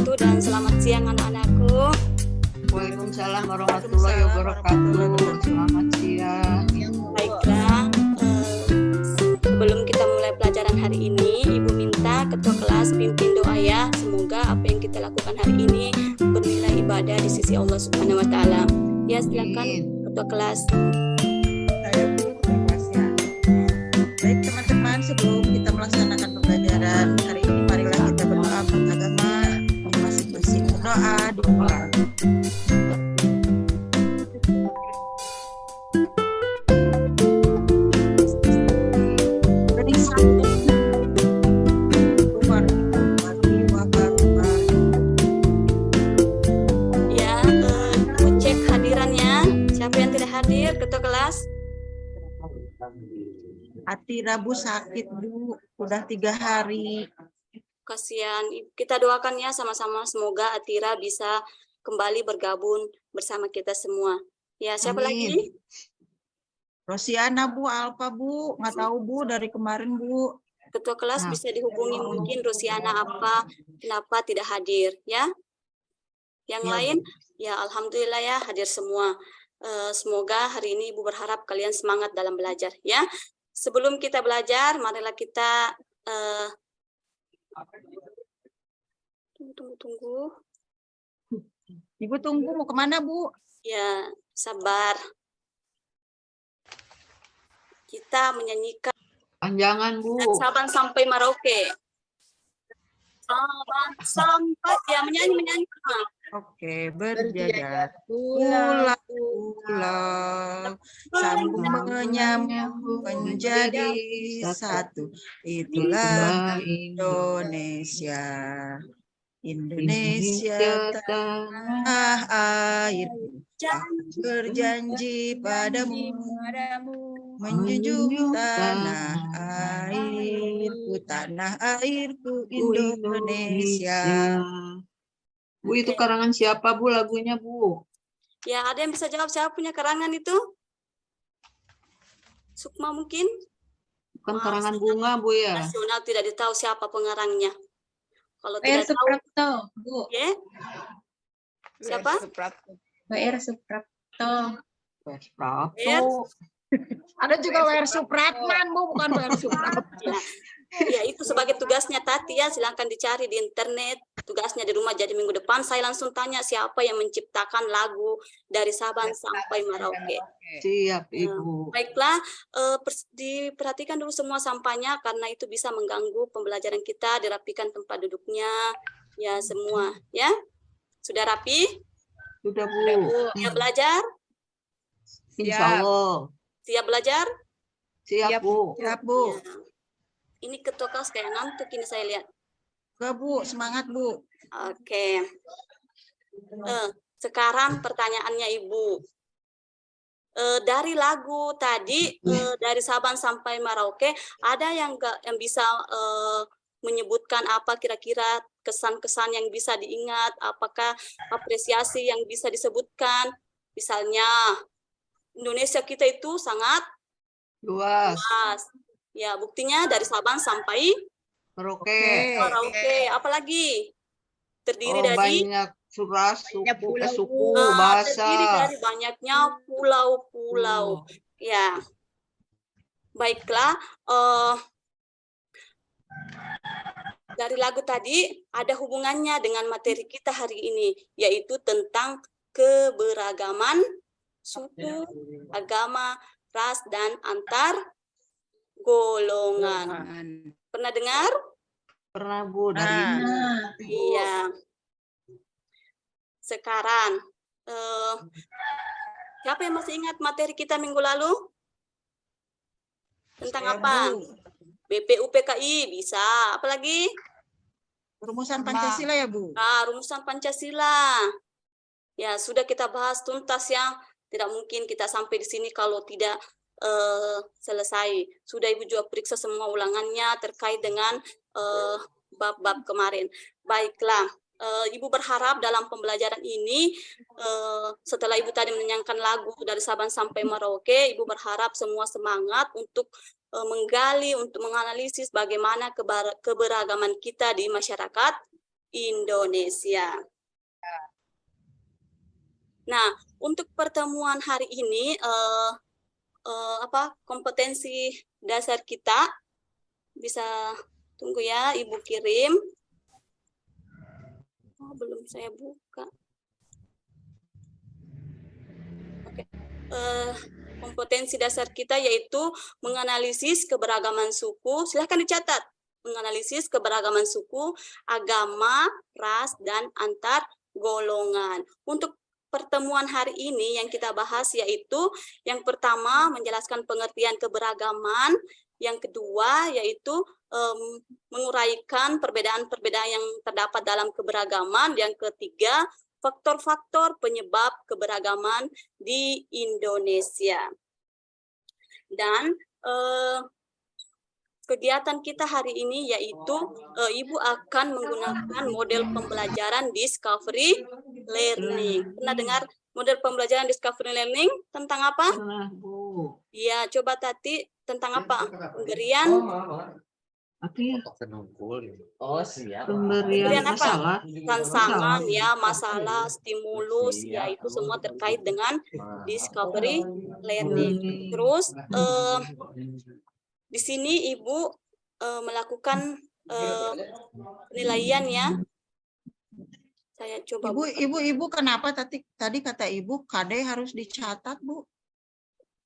wabarakatuh dan selamat siang anak-anakku. Waalaikumsalam warahmatullahi wabarakatuh. Selamat siang. Baiklah, sebelum kita mulai pelajaran hari ini, Ibu minta ketua kelas pimpin doa ya. Semoga apa yang kita lakukan hari ini bernilai ibadah di sisi Allah Subhanahu wa taala. Ya, silakan ketua kelas. Saya Bu, ketua kelasnya. Baik teman-teman, sebelum kita melaksanakan pembelajaran hari ini, marilah kita berdoa beragama masing-masing. Berdoa. Ya, cek hadirannya. Siapa yang tidak hadir, ketua kelas? Hati Rabu sakit Bu, udah 3 hari. Kasihan. Kita doakan ya sama-sama, semoga Atira bisa kembali bergabung bersama kita semua. Ya, siapa lagi? Rosiana Bu, Alfa Bu, nggak tahu Bu dari kemarin Bu. Ketua kelas bisa dihubungi mungkin Rosiana apa, kenapa tidak hadir ya? Yang Ya, lain, ya alhamdulillah ya hadir semua. Semoga hari ini Ibu berharap kalian semangat dalam belajar ya. Sebelum kita belajar, marilah kita tunggu. Ibu tunggu mau kemana Bu? Ya, sabar. Kita menyanyikan Panjangan Bu. Saban sampai Merauke. Saban sampai, ya menyanyi. Oke, berjajar pulang, sambung menyambung menjadi satu. Itulah Indonesia. Indonesia tanah air, berjanji padamu menjunjung tanah airku Indonesia. Bu, itu karangan siapa Bu lagunya Bu? Ya, ada yang bisa jawab siapa punya karangan itu? Sukma mungkin? Bukan karangan bunga Bu ya? Nasional tidak ditahu siapa pengarangnya. Kalau PR tidak tahu, Suprapto, Bu. ya? Siapa? PR Suprapto. Ya. Ada juga WR Supratman Bu, bukan WR Supratman. Ya, itu sebagai tugasnya Tati ya, silahkan dicari di internet. Tugasnya di rumah, jadi minggu depan saya langsung tanya siapa yang menciptakan lagu dari Saban sampai Merauke. Siap Ibu. Baiklah, diperhatikan dulu semua sampahnya karena itu bisa mengganggu pembelajaran kita, dirapikan tempat duduknya, ya semua ya. Sudah rapi? Sudah Bu. Siap belajar? Insya Allah. Siap belajar? Siap Bu. Siap Bu. Ya. Ini ketua kelas kayak ngantuk ini saya lihat. Enggak Bu, semangat Bu. Oke. Sekarang pertanyaannya Ibu. Dari lagu tadi, dari Saban sampai Merauke, ada yang bisa menyebutkan apa kira-kira kesan-kesan yang bisa diingat, apakah apresiasi yang bisa disebutkan? Misalnya, Indonesia kita itu sangat luas. Ya, buktinya dari Saban sampai Merauke. Apalagi terdiri dari banyak suku, bahasa. Terdiri dari banyaknya pulau-pulau. Ya, baiklah. Dari lagu tadi ada hubungannya dengan materi kita hari ini, yaitu tentang keberagaman suku, agama, ras, dan antar golongan. Pernah dengar? Pernah Bu, dari Iya. Sekarang, siapa yang masih ingat materi kita minggu lalu? Tentang apa? BPUPKI bisa. Apalagi? Rumusan Pancasila ya Bu? Rumusan Pancasila. Ya, sudah kita bahas tuntas ya. Tidak mungkin kita sampai di sini kalau tidak selesai. Sudah Ibu juga periksa semua ulangannya terkait dengan bab-bab kemarin. Baiklah, Ibu berharap dalam pembelajaran ini, setelah Ibu tadi menyanyikan lagu dari Saban sampai Merauke, Ibu berharap semua semangat untuk menggali, untuk menganalisis bagaimana keberagaman kita di masyarakat Indonesia. Nah, untuk pertemuan hari ini, kompetensi dasar kita bisa tunggu ya, Ibu kirim. Oh, belum saya buka. Oke. Kompetensi dasar kita yaitu menganalisis keberagaman suku. Silahkan dicatat. Menganalisis keberagaman suku, agama, ras, dan antar golongan. Untuk pertemuan hari ini yang kita bahas yaitu yang pertama menjelaskan pengertian keberagaman, yang kedua yaitu menguraikan perbedaan-perbedaan yang terdapat dalam keberagaman, yang ketiga faktor-faktor penyebab keberagaman di Indonesia. Dan kegiatan kita hari ini yaitu Ibu akan menggunakan model pembelajaran Discovery Learning. Pernah dengar model pembelajaran Discovery Learning tentang apa? Bu. Ya, coba Tati, tentang apa? Pemberian Apa ya? Oh, siap. Pemberian apa? masalah. Tantangan, ya, masalah, stimulus, ya itu semua terkait dengan Discovery Learning. Terus di sini Ibu melakukan penilaian ya. Saya coba. Ibu kenapa tadi kata Ibu KD harus dicatat, Bu?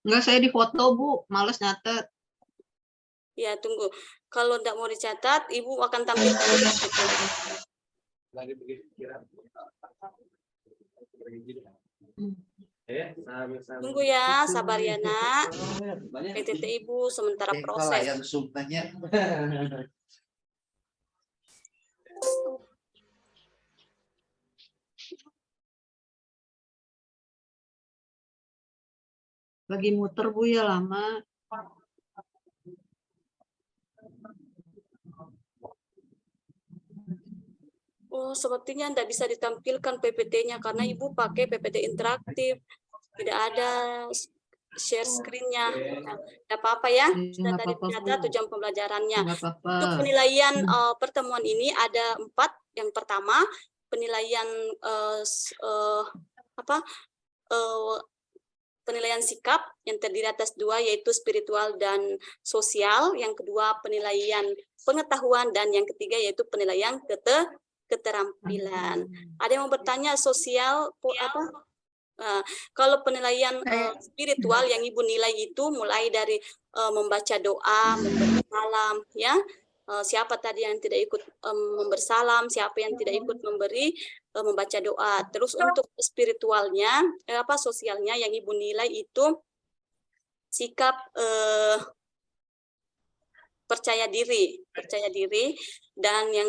Enggak, saya difoto, Bu. Males nyatet. Ya, tunggu. Kalau tidak mau dicatat, Ibu akan tampilkan. Tunggu ya, sabar ya nak. PTT Ibu sementara proses. Lagi muter, Bu, ya lama. Oh, sepertinya tidak bisa ditampilkan PPT-nya karena Ibu pakai PPT interaktif. Tidak ada share screen-nya. Tidak apa-apa ya. Sudah tadi ternyata tujuan pembelajarannya. Untuk penilaian pertemuan ini ada 4. Yang pertama, penilaian penilaian sikap yang terdiri atas 2 yaitu spiritual dan sosial. Yang kedua, penilaian pengetahuan, dan yang ketiga yaitu penilaian keterampilan. Ada yang mau bertanya sosial apa? Kalau penilaian spiritual yang Ibu nilai itu mulai dari membaca doa, memberi salam, ya. Siapa tadi yang tidak ikut memberi salam, siapa yang tidak ikut membaca doa. Terus untuk spiritualnya, sosialnya yang Ibu nilai itu sikap percaya diri, dan yang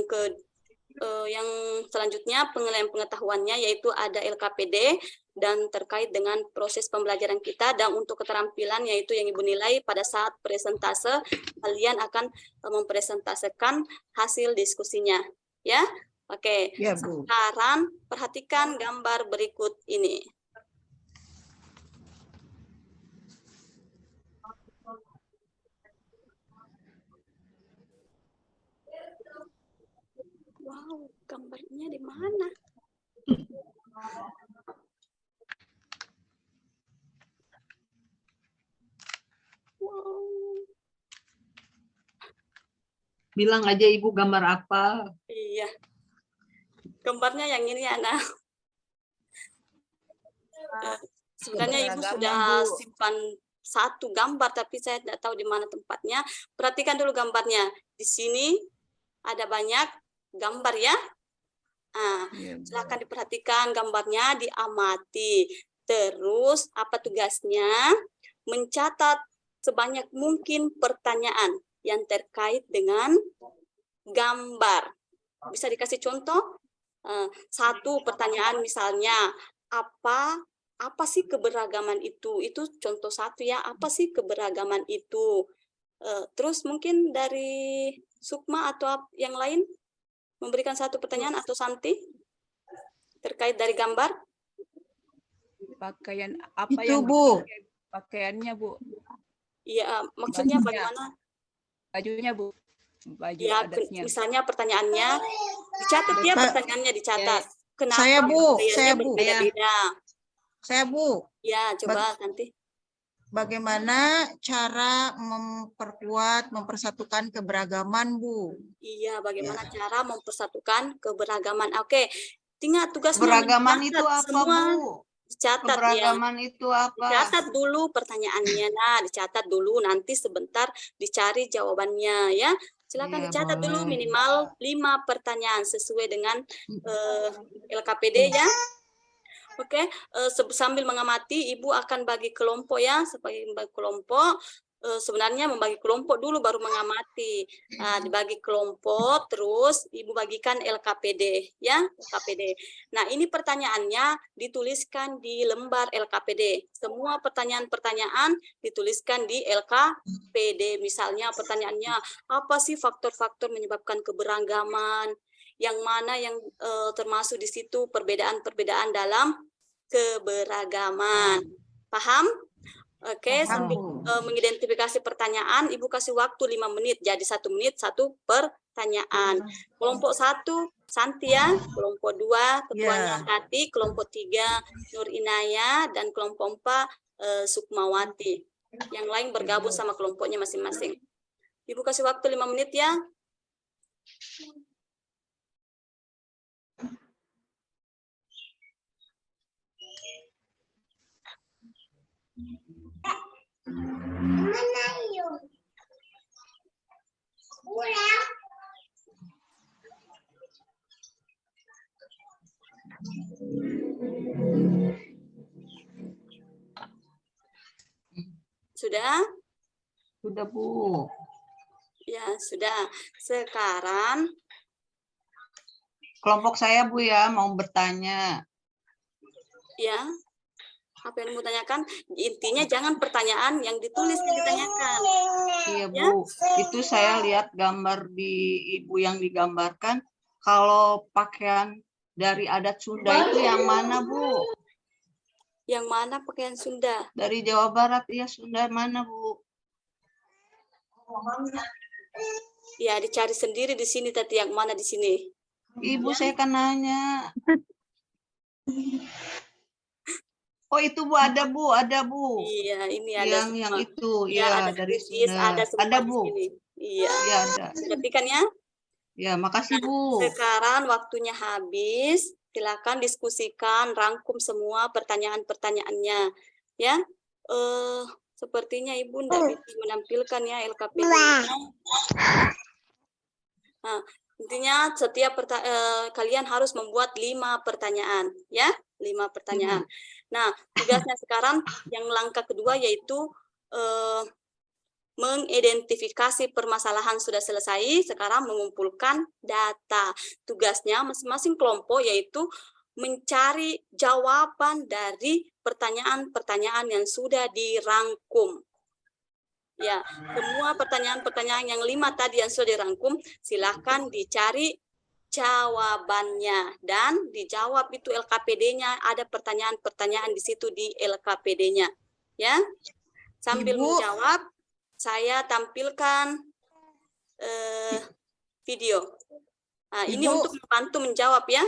selanjutnya penilaian pengetahuannya yaitu ada LKPD dan terkait dengan proses pembelajaran kita, dan untuk keterampilan yaitu yang Ibu nilai pada saat presentase kalian akan mempresentasikan hasil diskusinya, ya. Oke. Ya, Bu. Sekarang perhatikan gambar berikut ini. Wow, gambarnya di mana? Wow. Bilang aja Ibu gambar apa. Iya. Gambarnya yang ini, Ana. Sebenarnya Ibu sudah simpan 1 gambar, tapi saya tidak tahu di mana tempatnya. Perhatikan dulu gambarnya. Di sini ada banyak gambar ya. Silakan diperhatikan gambarnya, diamati. Terus apa tugasnya? Mencatat sebanyak mungkin pertanyaan yang terkait dengan gambar. Bisa dikasih contoh? 1 pertanyaan misalnya, apa sih keberagaman itu? Itu contoh 1 ya. Apa sih keberagaman itu? Terus mungkin dari Sukma atau yang lain memberikan 1 pertanyaan, atau Santi terkait dari gambar. Pakaian apa Itu, yang Bu. pakaiannya, Bu? Iya, maksudnya Bajunya. bagaimana? Bajunya, Bu. Baju Ya, adatnya. misalnya pertanyaannya, Dicatat ya, Pak. pertanyaannya dicatat. Kenapa Saya, Bu. gayanya Saya, Bu. berbeda-beda? Saya, Bu, Ya, coba nanti. bagaimana cara mempersatukan keberagaman, Bu? Iya, bagaimana Ya. cara mempersatukan keberagaman. Oke, tinggal tugasnya Keberagaman itu mencatat apa, semua. Bu? Dicatat ya. Keberagaman itu apa? Dicatat dulu pertanyaannya. Nah, dicatat dulu, nanti sebentar dicari jawabannya ya. Silakan Iya, dicatat dulu boleh. minimal 5 pertanyaan sesuai dengan LKPD ya. Oke, sambil mengamati, Ibu akan bagi kelompok ya, sebagai membagi kelompok. Sebenarnya membagi kelompok dulu baru mengamati. Nah, dibagi kelompok, terus Ibu bagikan LKPD ya, LKPD. Nah, ini pertanyaannya dituliskan di lembar LKPD. Semua pertanyaan-pertanyaan dituliskan di LKPD. Misalnya pertanyaannya, apa sih faktor-faktor menyebabkan keberagaman? Yang mana yang termasuk di situ perbedaan-perbedaan dalam keberagaman. Paham? Oke, sambil mengidentifikasi pertanyaan, Ibu kasih waktu 5 menit. Jadi 1 menit 1 pertanyaan. Kelompok 1 Santi ya, kelompok 2 ketuanya Tati, kelompok 3 Nur Inaya, dan kelompok 4 Sukmawati. Yang lain bergabung sama kelompoknya masing-masing. Ibu kasih waktu 5 menit ya. Sudah? Sudah, Bu. Ya, sudah. Sekarang Kelompok saya, Bu, ya, mau bertanya. ya, apa yang mau tanyakan? Intinya jangan pertanyaan yang ditulis yang ditanyakan. Iya, Ya? Bu. Itu saya lihat gambar di Ibu yang digambarkan. Kalau pakaian dari adat Sunda itu yang mana, Bu? Yang mana pakaian Sunda? Dari Jawa Barat, iya, Sunda mana, Bu? Ya, dicari sendiri di sini tadi, yang mana di sini. Ibu, saya kan nanya. Oh, itu, Bu, ada, Bu, ada, Bu. Iya, ini ada Yang semua. itu, Ya, ya, ada dari Bugis, Sunda. ada semua Ada, di Bu. sini. Iya. Iya, ada. Ngerti kan ya? Ya, makasih, Bu. Sekarang waktunya habis. Silakan diskusikan, rangkum semua pertanyaan-pertanyaannya. Ya, sepertinya Ibu tidak bisa menampilkan ya LKPD-nya. Nah, intinya setiap kalian harus membuat 5 pertanyaan, ya, 5 pertanyaan. Nah, tugasnya sekarang yang langkah kedua yaitu mengidentifikasi permasalahan sudah selesai, sekarang mengumpulkan data. Tugasnya masing-masing kelompok yaitu mencari jawaban dari pertanyaan-pertanyaan yang sudah dirangkum. Ya, semua pertanyaan-pertanyaan yang 5 tadi yang sudah dirangkum, silakan dicari jawabannya dan dijawab itu LKPD-nya, ada pertanyaan-pertanyaan di situ di LKPD-nya. Ya. Sambil menjawab, saya tampilkan video. Nah, ini untuk membantu menjawab ya.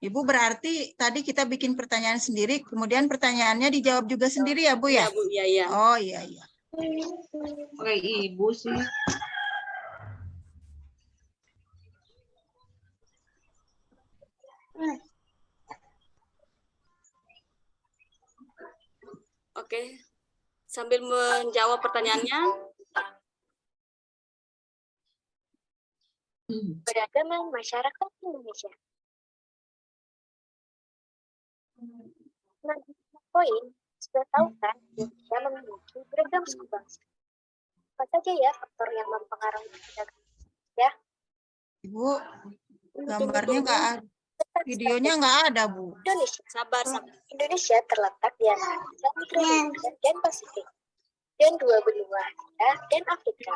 Ibu, berarti tadi kita bikin pertanyaan sendiri, kemudian pertanyaannya dijawab juga sendiri ya, Bu ya? Iya, Bu, iya, iya. Oh, iya, iya. Oke, Ibu sih. Oke. Sambil menjawab pertanyaannya. Beragaman masyarakat Indonesia. Nah, poin, sudah tahu kan, Indonesia memiliki beragam suku bangsa. Apa saja ya faktor yang mempengaruhi beragam ya? Ibu, gambarnya nggak ada. Videonya nggak ada, Bu. Indonesia. Sabar. Indonesia terletak di antara Samudra Hindia dan Pasifik, dan 2 benua Asia dan Afrika.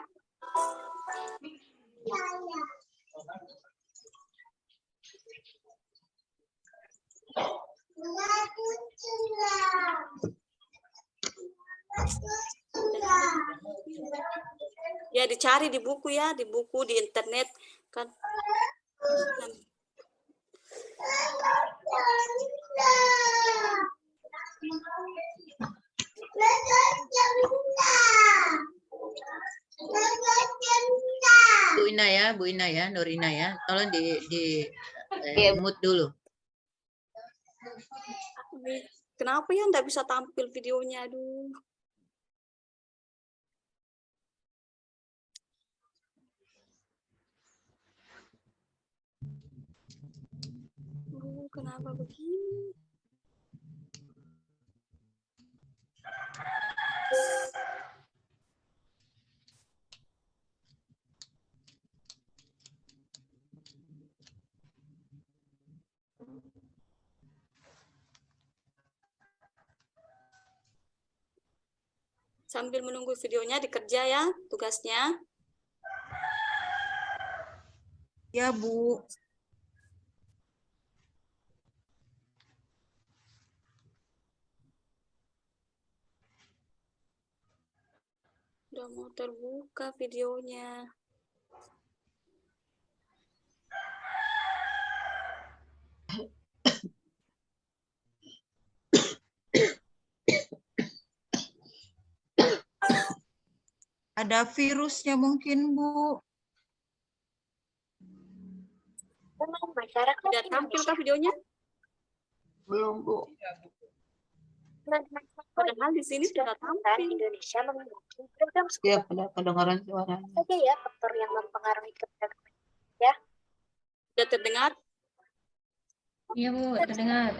Ya, dicari di buku ya, di buku, di internet kan. Bu Ina ya, Nurina ya, tolong Iya. mute dulu. Kenapa ya nggak bisa tampil videonya? Aduh. Kenapa begini? Sambil menunggu videonya dikerja ya tugasnya. Ya, Bu. Udah mau terbuka videonya. Ada virusnya mungkin, Bu. Memang masyarakat Udah tampil kah videonya? Belum, Bu. Padahal di sini sudah tampil. Indonesia memiliki beragam suku Ya, bangsa. pada kedengaran suaranya. Saja ya faktor yang mempengaruhi keberagaman. Udah terdengar? Iya Bu, terdengar.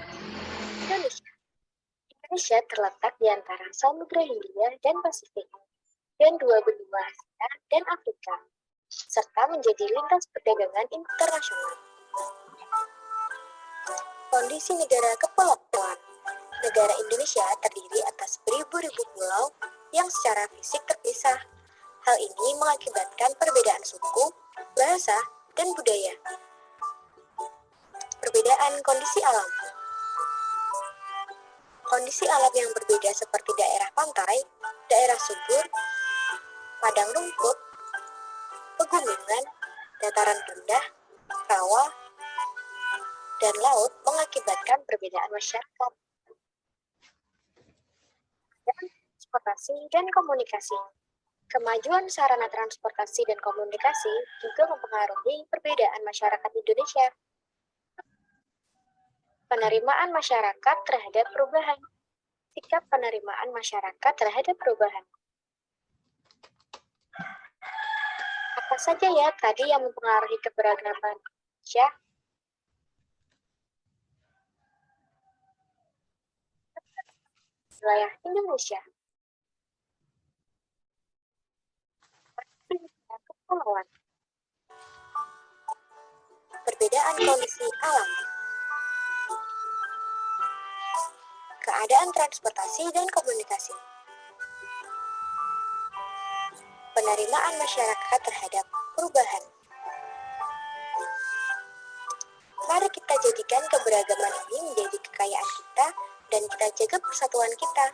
Indonesia terletak di antara Samudra Hindia dan Pasifik, dan dua benua Asia dan Afrika, serta menjadi lintas perdagangan internasional. Kondisi negara kepulauan. Negara Indonesia terdiri atas beribu-ribu pulau yang secara fisik terpisah. Hal ini mengakibatkan perbedaan suku, bahasa, dan budaya. Perbedaan kondisi alam. Kondisi alam yang berbeda seperti daerah pantai, daerah subur, padang rumput, pegunungan, dataran rendah, rawa, dan laut mengakibatkan perbedaan masyarakat. Transportasi dan komunikasi. Kemajuan sarana transportasi dan komunikasi juga mempengaruhi perbedaan masyarakat Indonesia. Penerimaan masyarakat terhadap perubahan. Sikap penerimaan masyarakat terhadap perubahan. Apa saja ya tadi yang mempengaruhi keberagaman Indonesia? Wilayah Indonesia. Kepulauan. Perbedaan kondisi alam. Keadaan transportasi dan komunikasi. Penerimaan masyarakat terhadap perubahan. Mari kita jadikan keberagaman ini menjadi kekayaan kita dan kita jaga persatuan kita.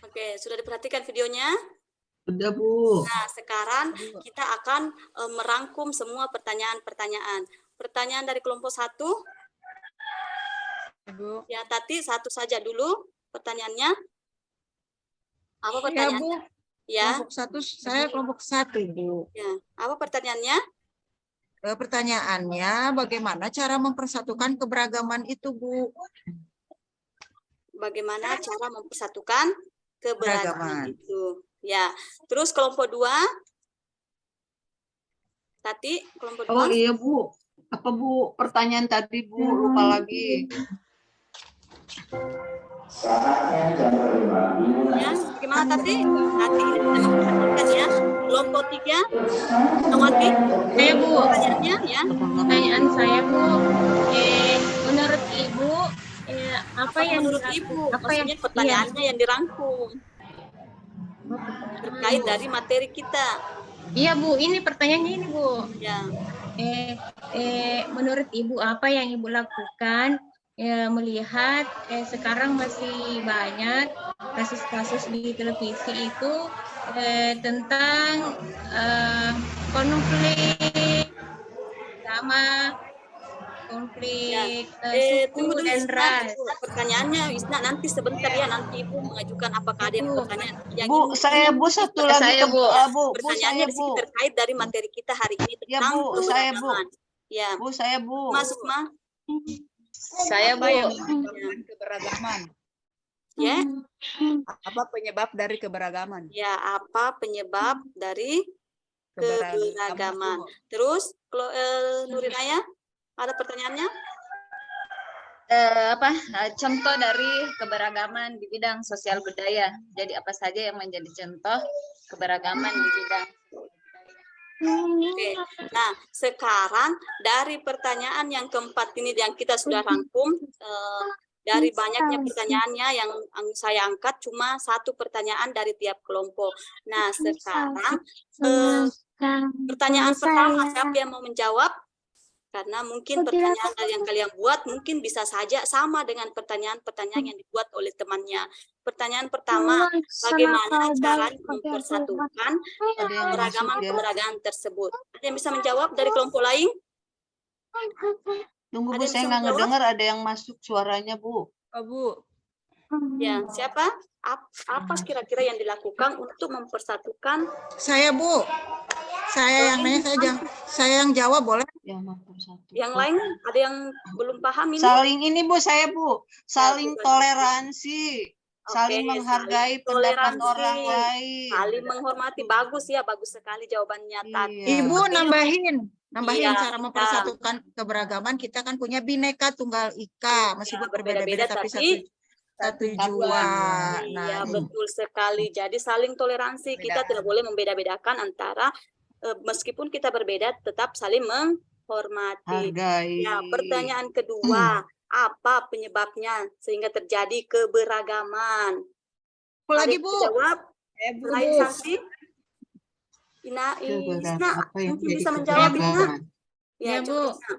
Oke, sudah diperhatikan videonya? Udah, Bu. Nah, sekarang kita akan merangkum semua pertanyaan-pertanyaan. Pertanyaan dari kelompok 1. Bu. Ya, Tati, satu saja dulu pertanyaannya. Apa Ya, pertanyaan? Bu. Ya, Saya kelompok 1, Bu. ya. Apa pertanyaannya? Pertanyaannya, bagaimana cara mempersatukan keberagaman itu, Bu? Bagaimana cara mempersatukan keberagaman Keberagaman. itu? Ya. Terus kelompok 2. Tati, kelompok 2. Oh iya, Bu. Apa, Bu? Pertanyaan tadi, Bu. Lupa lagi. Ya, bagaimana Tati? Tati ini sudah memperhatikan ya. Kelompok 3. Nawati, Saya Bu, pertanyaannya ya. pertanyaan saya Bu, menurut Ibu, apa yang Menurut dilakukan- Ibu, apa yang maksudnya pertanyaannya yang dirangkum terkait dari materi kita. Iya Bu, ini pertanyaannya ini Bu. Ya, Menurut Ibu apa yang Ibu lakukan melihat sekarang masih banyak kasus-kasus di televisi itu tentang konflik agama, konflik suku Tunggu dulu dan Isna, ras. tunggu. Pertanyaannya Isna nanti sebentar ya, nanti Ibu mengajukan apakah ada yang Bu. pertanyaan. Yang Bu, ini saya Bu satu lagi Saya, Bu. Bu pertanyaannya saya di sini Bu. terkait dari materi kita hari ini Ya tentang Bu, saya Bu. keberagaman. Ya, Bu, saya Bu. masuk Ma. Saya, Apa Bu. yang menyebabkan keberagaman? Ya, Apa penyebab dari keberagaman? ya apa penyebab dari keberagaman? Bu. Terus, Nurinaya, ada pertanyaannya? Contoh dari keberagaman di bidang sosial budaya. Jadi apa saja yang menjadi contoh keberagaman di bidang Oke. Nah, sekarang dari pertanyaan yang keempat ini yang kita sudah rangkum, dari banyaknya pertanyaannya yang saya angkat cuma satu pertanyaan dari tiap kelompok. Nah, sekarang pertanyaan pertama, siapa yang mau menjawab? Karena mungkin pertanyaan yang kalian buat mungkin bisa saja sama dengan pertanyaan-pertanyaan yang dibuat oleh temannya. Pertanyaan pertama, bagaimana cara mempersatukan keberagaman-keberagaman tersebut? Ada yang bisa menjawab dari kelompok lain? Tunggu Ada Bu, yang saya bisa nggak menjawab? ngedengar ada yang masuk suaranya Bu. Oh, Bu. Ya, siapa? Apa kira-kira yang dilakukan untuk mempersatukan? Saya Bu. Saya yang nanya, saya yang jawab boleh? Yang mempersatukan. Yang lain ada yang belum paham ini? Saling ini Bu, saya Bu. Saling bukan. toleransi. Saling Oke, menghargai saling pendapat toleransi. orang lain. Saling menghormati, bagus ya, bagus sekali jawabannya Tati. Iya. Ibu nambahin Iya, cara mempersatukan keberagaman. Kita kan punya Bhinneka Tunggal Ika, meskipun berbeda-beda tapi satu jua. Iya, Nah, betul sekali. Jadi saling toleransi, kita tidak boleh membeda-bedakan antara meskipun kita berbeda tetap saling menghormati. Hargai. Ya, pertanyaan kedua, apa penyebabnya sehingga terjadi keberagaman? apa lagi Ada yang Bu? jawab? Bu. Selain Santi? Isna Apa yang mungkin jadi bisa menjawab Isna? keberagaman? Ya, coba, Bu. Isna.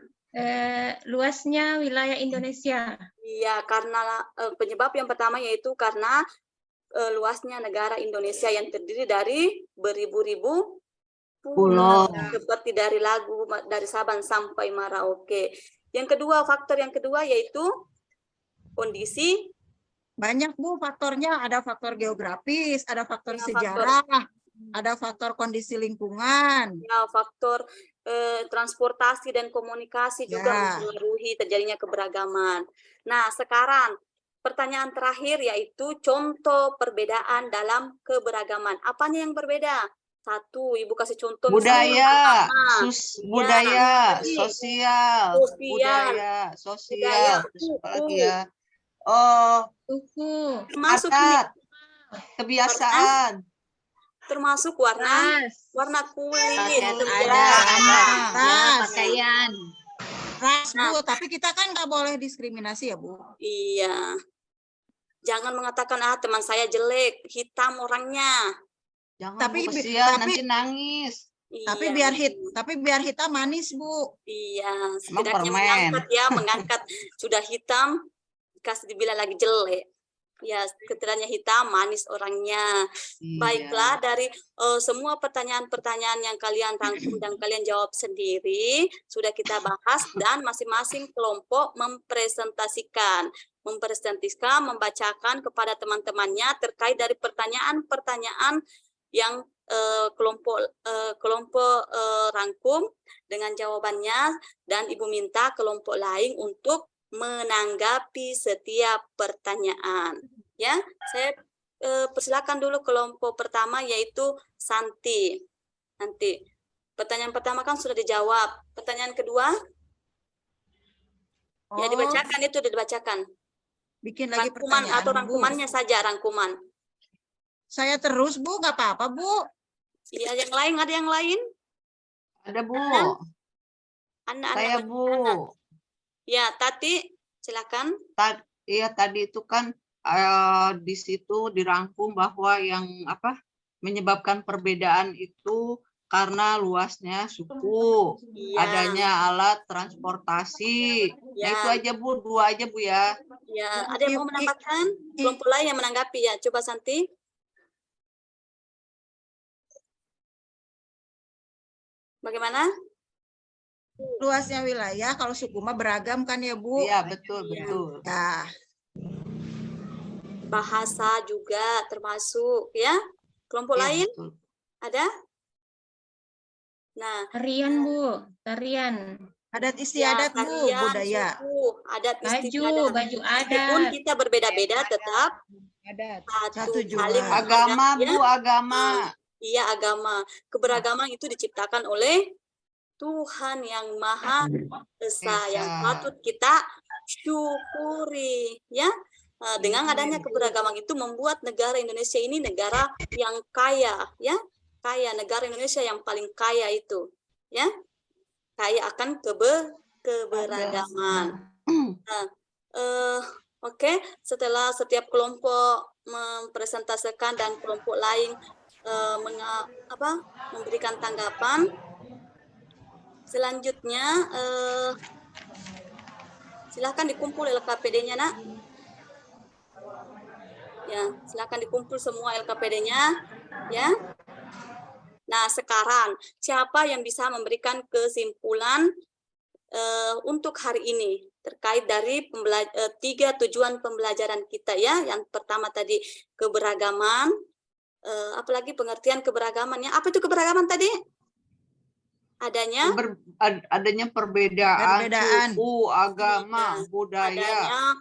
Luasnya wilayah Indonesia. Iya, karena penyebab yang pertama yaitu karena luasnya negara Indonesia yang terdiri dari beribu-ribu Pulau. seperti dari lagu dari Sabang sampai Merauke. Faktor yang kedua yaitu kondisi. Banyak Bu faktornya, ada faktor geografis, ada faktor Ya, sejarah, ada faktor kondisi lingkungan. Ya, faktor transportasi dan komunikasi juga Ya. mempengaruhi terjadinya keberagaman. Nah, sekarang pertanyaan terakhir yaitu contoh perbedaan dalam keberagaman. Apanya yang berbeda? Satu, Ibu kasih contoh. Budaya, budaya, sosial, budaya, terus apa lagi ya? Oh, Suku, termasuk adat, kebiasaan, termasuk warna ras, kulit. Pakaian Ya. pakaian. Ras Bu, tapi kita kan nggak boleh diskriminasi ya Bu. Iya. Jangan mengatakan teman saya jelek, hitam orangnya. jangan Tapi- Bu, kesian, tapi- nanti nangis. Tapi Iya. biar hitam manis Bu. Iya, Emang setidaknya permen. mengangkat sudah hitam kasih dibilang lagi jelek. Ya, setidaknya hitam manis orangnya. Iya. Baiklah, dari semua pertanyaan-pertanyaan yang kalian rangkum dan kalian jawab sendiri sudah kita bahas dan masing-masing kelompok mempresentasikan, membacakan kepada teman-temannya terkait dari pertanyaan-pertanyaan yang kelompok rangkum dengan jawabannya, dan Ibu minta kelompok lain untuk menanggapi setiap pertanyaan. Ya, saya persilakan dulu kelompok pertama yaitu Santi. Nanti pertanyaan pertama kan sudah dijawab. Pertanyaan kedua ya dibacakan, itu dibacakan. Bikin lagi Rangkuman pertanyaan atau Bu. rangkumannya saja rangkuman. Saya terus Bu, nggak apa-apa Bu. Iya, yang lain ada yang lain? Ada Bu, Anak-anak. saya Bu. Ya, Tati, silakan. Iya tadi itu kan di situ dirangkum bahwa yang menyebabkan perbedaan itu karena luasnya suku, Iya. adanya alat transportasi. Nah, Ya. itu aja Bu, 2 aja Bu ya. Ya, ada yang mau menambahkan? Kelompok lain yang menanggapi ya. Coba Santi. Bagaimana? Luasnya wilayah, kalau suku mah beragam kan ya Bu? Iya, betul, Iya. betul. Ya, Bahasa juga termasuk ya. Kelompok Iya, lain betul. ada? Nah, Tarian, Bu. Tarian. adat ya, istiadat Bu, tarian, budaya. suku, adat Baju, istiadat. baju Meskipun adat. kita berbeda-beda, tetap Adat. Satu satu jua. saling Agama menghargai, Bu, ya. agama. Iya, agama. Keberagaman itu diciptakan oleh Tuhan yang Maha Esa, yang patut kita syukuri, ya. Dengan adanya keberagaman itu membuat negara Indonesia ini negara yang kaya, ya. Kaya, negara Indonesia yang paling kaya itu, ya. Kaya akan keberagaman. Nah, oke, setelah setiap kelompok mempresentasikan dan kelompok lain memberikan tanggapan, selanjutnya silahkan dikumpul LKPD-nya, Nak. Ya, silahkan dikumpul semua LKPD-nya, ya. Nah, sekarang siapa yang bisa memberikan kesimpulan untuk hari ini terkait dari 3 tujuan pembelajaran kita, ya. Yang pertama tadi keberagaman, apalagi pengertian keberagamannya. Apa itu keberagaman tadi? Adanya Perbedaan suku, agama, iya, budaya. adanya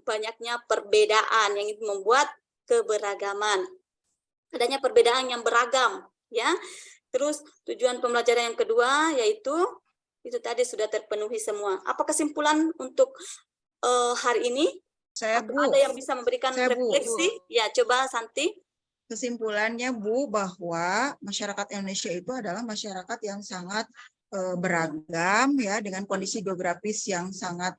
banyaknya perbedaan yang itu membuat keberagaman. Adanya perbedaan yang beragam, ya. Terus tujuan pembelajaran yang kedua yaitu itu tadi sudah terpenuhi semua. Apa kesimpulan untuk hari ini? Saya Atau Bu, ada yang bisa memberikan Saya, Bu. refleksi? Ya, coba Santi. kesimpulannya Bu bahwa masyarakat Indonesia itu adalah masyarakat yang sangat beragam ya, dengan kondisi geografis yang sangat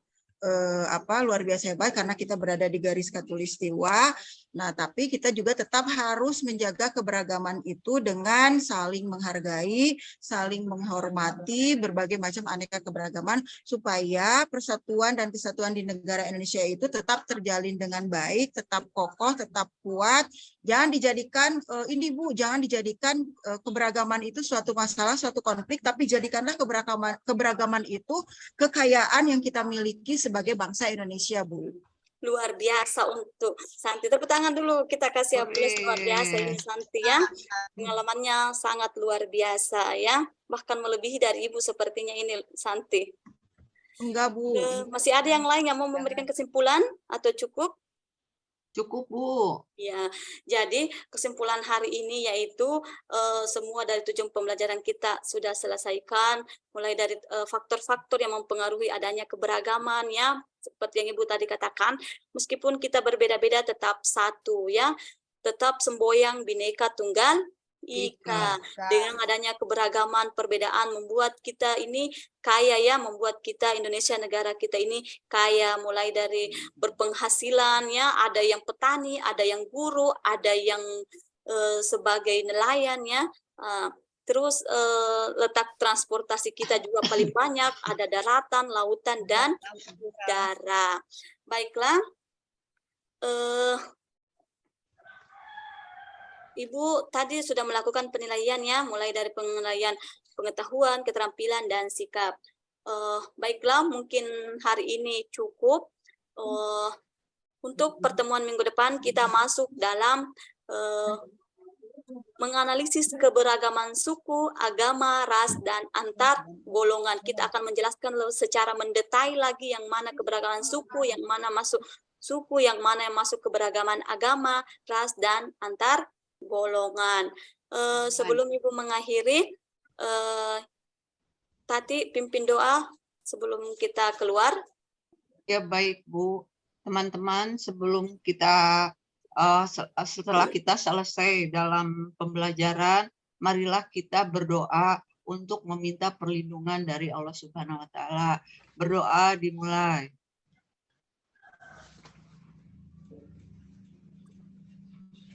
luar biasa hebat karena kita berada di garis khatulistiwa. Nah, tapi kita juga tetap harus menjaga keberagaman itu dengan saling menghargai, saling menghormati berbagai macam aneka keberagaman supaya persatuan dan kesatuan di negara Indonesia itu tetap terjalin dengan baik, tetap kokoh, tetap kuat. Jangan dijadikan ini Bu, jangan dijadikan keberagaman itu suatu masalah, suatu konflik, tapi jadikanlah keberagaman itu kekayaan yang kita miliki sebagai bangsa Indonesia, Bu. Luar biasa untuk Santi. Tepuk tangan dulu, kita kasih aplaus. Luar biasa ini Santi, ya. Pengalamannya sangat luar biasa, ya. Bahkan melebihi dari Ibu sepertinya ini Santi. Enggak, Bu. Masih ada yang lain yang mau memberikan kesimpulan atau cukup? Cukup Bu. Ya, jadi kesimpulan hari ini yaitu semua dari tujuan pembelajaran kita sudah selesaikan, mulai dari faktor-faktor yang mempengaruhi adanya keberagaman, ya, seperti yang Ibu tadi katakan, meskipun kita berbeda-beda tetap satu, ya, tetap semboyan Bhinneka Tunggal Ika. Dengan adanya keberagaman perbedaan membuat kita ini kaya, ya, membuat kita Indonesia, negara kita ini kaya, mulai dari berpenghasilan, ya, ada yang petani, ada yang guru, ada yang sebagai nelayan, ya. Terus letak transportasi kita juga paling banyak, ada daratan, lautan, dan udara. Baiklah, Ibu tadi sudah melakukan penilaian, ya, mulai dari penilaian pengetahuan, keterampilan, dan sikap. Baiklah, mungkin hari ini cukup. Untuk pertemuan minggu depan kita masuk dalam menganalisis keberagaman suku, agama, ras, dan antar golongan. Kita akan menjelaskan secara mendetail lagi yang mana keberagaman suku, yang mana masuk suku, yang mana yang masuk keberagaman agama, ras, dan antar golongan. Sebelum Ibu mengakhiri, Tati pimpin doa sebelum kita keluar. Ya, baik Bu. Teman-teman, sebelum kita setelah kita selesai dalam pembelajaran, marilah kita berdoa untuk meminta perlindungan dari Allah Subhanahu wa taala. Berdoa dimulai.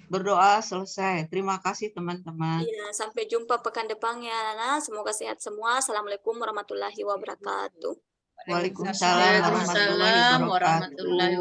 berdoa selesai. Terima kasih teman-teman. Iya, sampai jumpa pekan depannya. Nah, semoga sehat semua. Assalamualaikum warahmatullahi wabarakatuh. Waalaikumsalam warahmatullahi Waalaikumsalam wabarakatuh. warahmatullahi